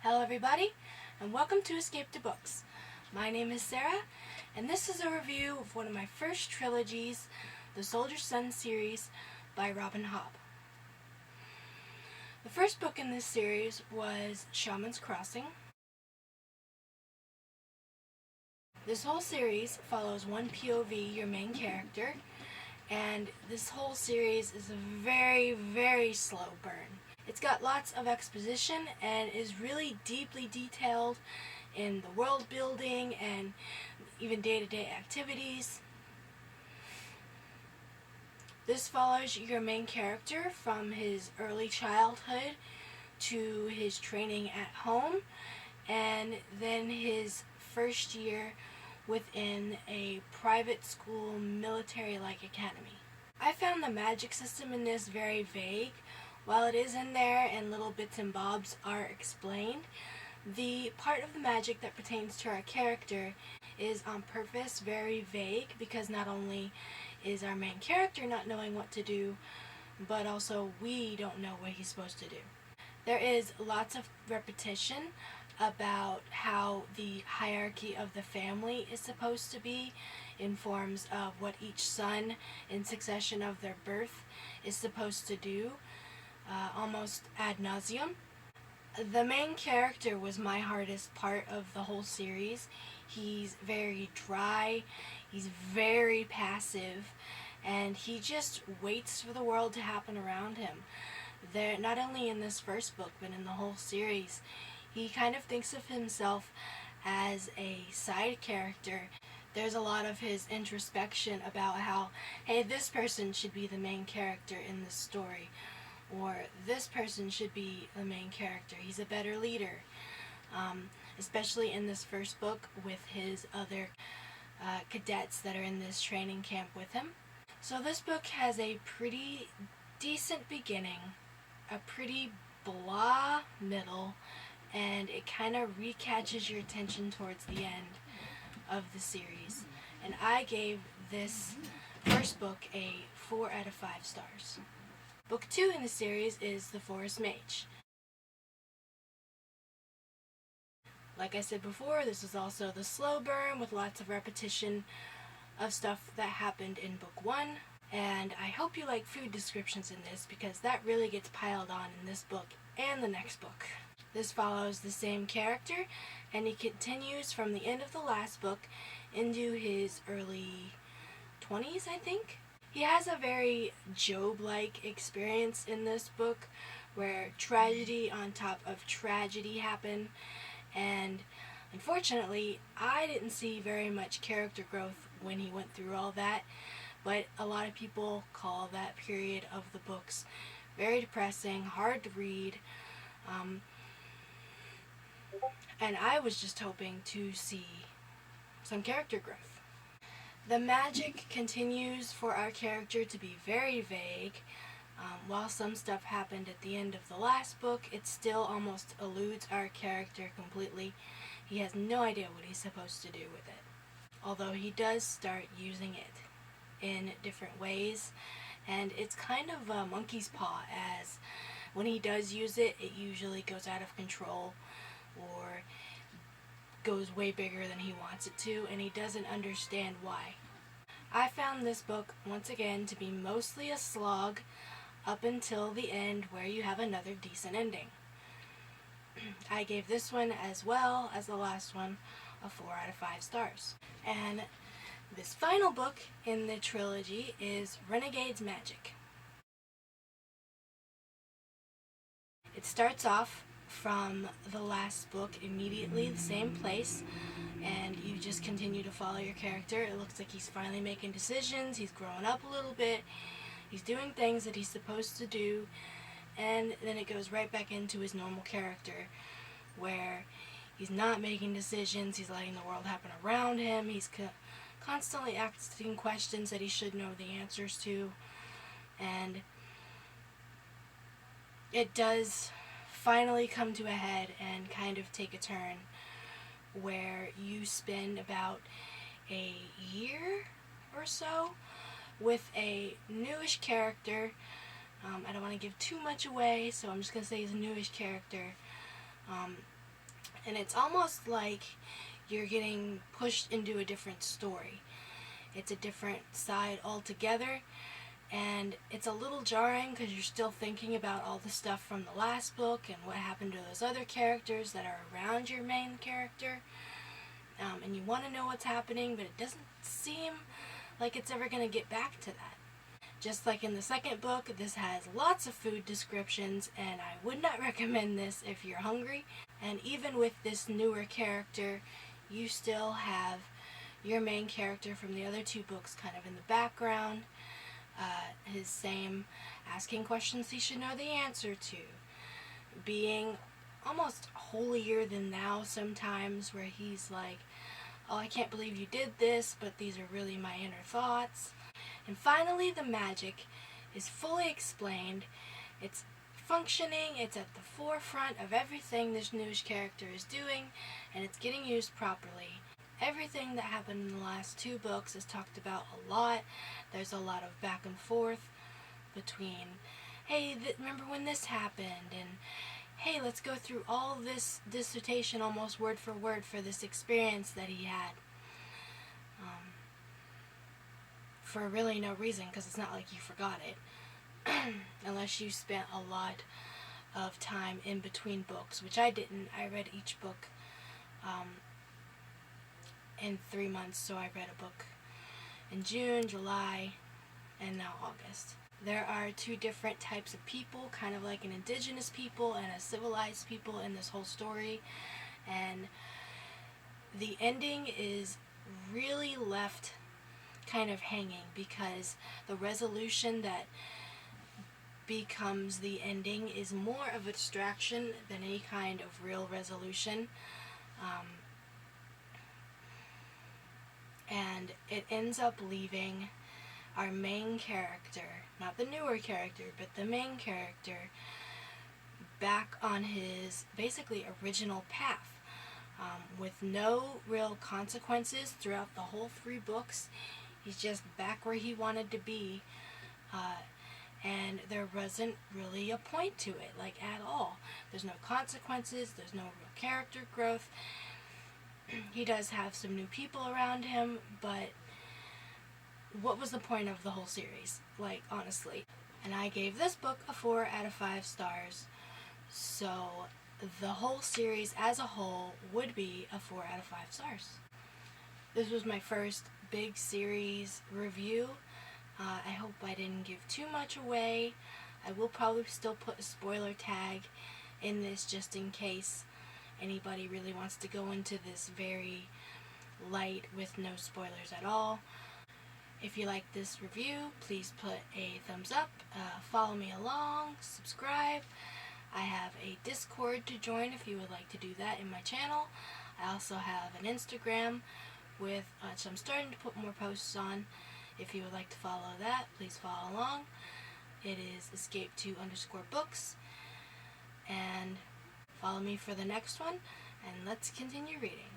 Hello everybody, and welcome to Escape to Books. My name is Sarah, and this is a review of one of my first trilogies, the Soldier's Son series by Hobb. The first book in this series was Shaman's Crossing. This whole series follows one POV, your main character, and this whole series is a very, very slow burn. It's got lots of exposition and is really deeply detailed in the world building and even day-to-day activities. This follows your main character from his early childhood to his training at home and then his first year within a private school military-like academy. I found the magic system in this very vague. While it is in there and little bits and bobs are explained, the part of the magic that pertains to our character is on purpose very vague because not only is our main character not knowing what to do, but also we don't know what he's supposed to do. There is lots of repetition about how the hierarchy of the family is supposed to be in forms of what each son in succession of their birth is supposed to do. Almost ad nauseum. The main character was my hardest part of the whole series. He's very dry, he's very passive, and he just waits for the world to happen around him. Not only in this first book, but in the whole series, he kind of thinks of himself as a side character. There's a lot of his introspection about how, hey, this person should be the main character in this story, or this person should be the main character. He's a better leader, especially in this first book with his other cadets that are in this training camp with him. So this book has a pretty decent beginning, a pretty blah middle, and it kind of recatches your attention towards the end of the series. And I gave this first book a 4 out of 5 stars. Book 2 in the series is The Forest Mage. Like I said before, this is also the slow burn with lots of repetition of stuff that happened in Book 1. And I hope you like food descriptions in this because that really gets piled on in this book and the next book. This follows the same character and he continues from the end of the last book into his early 20s, I think. He has a very Job-like experience in this book where tragedy on top of tragedy happen, and unfortunately I didn't see very much character growth when he went through all that, but a lot of people call that period of the books very depressing, hard to read, and I was just hoping to see some character growth. The magic continues for our character to be very vague. While some stuff happened at the end of the last book, it still almost eludes our character completely. He has no idea what he's supposed to do with it. Although he does start using it in different ways, and it's kind of a monkey's paw, as when he does use it, it usually goes out of control or goes way bigger than he wants it to, and he doesn't understand why. I found this book, once again, to be mostly a slog up until the end where you have another decent ending. I gave this one, as well as the last one, a 4 out of 5 stars. And this final book in the trilogy is Renegade's Magic. It starts off from the last book immediately, the same place, and you just continue to follow your character. It looks like he's finally making decisions, he's growing up a little bit, he's doing things that he's supposed to do, and then it goes right back into his normal character where he's not making decisions, he's letting the world happen around him, he's constantly asking questions that he should know the answers to, and it does finally come to a head and kind of take a turn where you spend about a year or so with a newish character. I don't want to give too much away, so I'm just going to say he's a newish character And it's almost like you're getting pushed into a different story. It's a different side altogether, and it's a little jarring because you're still thinking about all the stuff from the last book and what happened to those other characters that are around your main character. And you want to know what's happening, but it doesn't seem like it's ever going to get back to that. Just like in the second book, this has lots of food descriptions, and I would not recommend this if you're hungry. And even with this newer character, you still have your main character from the other two books kind of in the background. His same asking questions he should know the answer to. Being almost holier than thou sometimes, where he's like, oh, I can't believe you did this, but these are really my inner thoughts. And finally, the magic is fully explained. It's functioning, it's at the forefront of everything this news character is doing, and it's getting used properly. Everything that happened in the last two books is talked about a lot. There's a lot of back and forth between, hey, remember when this happened, and hey, let's go through all this dissertation almost word for word for this experience that he had. For really no reason, because it's not like you forgot it. Unless you spent a lot of time in between books, which I didn't. I read each book in 3 months, so I read a book in June, July, and now August. There are two different types of people, kind of like an indigenous people and a civilized people in this whole story, and the ending is really left kind of hanging because the resolution that becomes the ending is more of a distraction than any kind of real resolution. And it ends up leaving our main character, not the newer character, but the main character, back on his basically original path, with no real consequences throughout the whole 3 books. He's just back where he wanted to be, and there wasn't really a point to it, like at all. There's no consequences, there's no real character growth. He does have some new people around him, but what was the point of the whole series? Like, honestly. And I gave this book a 4 out of 5 stars, so the whole series as a whole would be a 4 out of 5 stars. This was my first big series review. I hope I didn't give too much away. I will probably still put a spoiler tag in this just in case anybody really wants to go into this very light with no spoilers at all. If you like this review, please put a thumbs up, follow me along, subscribe. I have a Discord to join if you would like to do that in my channel. I also have an Instagram with which I'm starting to put more posts on. If you would like to follow that, please follow along. It is escape2_books. And follow me for the next one, and let's continue reading.